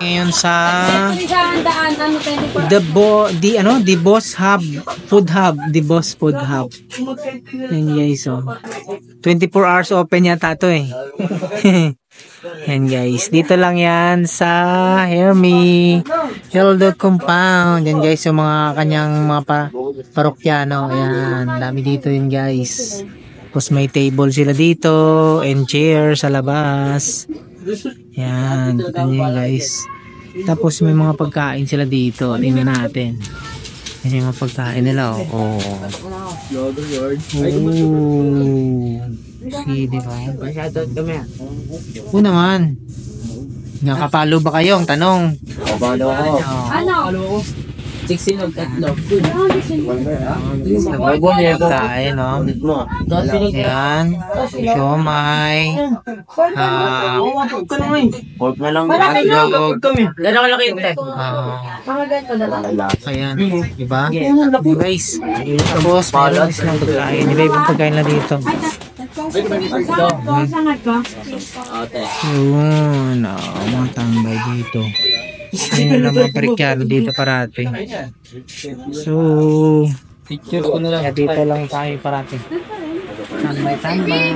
Ngayon sa The Boss Hub Food Hub, The Boss Food Hub. Yan guys, oh. 24 hours open yata to eh. Yan guys, dito lang yan sa Hermie Hildo Compound. Yan guys, yung mga kanyang mga parokyano. Ayan, dami dito yun guys. Tapos may table sila dito and chair sa labas. Yan, kita nyo guys. Tapos may mga pagkain sila dito. Tingnan natin. Yan yung mga pagkain nila. Oh. Si, di ba? Oo naman. Nakapalo ba kayo? Ang tanong. Palo ako. Ano? 16 of tatlo. Kain, no? Yan. Siomay. Pork na lang. Hotdog. Gano'n kalaki yung tech? Ayan. Diba? Guys. Tapos, meron silang pagkain. Iba-ibang pagkain na dito. Yun. Mga tambay dito. Yan yung mga parikyano dito parati. So, dito lang tayo parati. Tambay-tambay.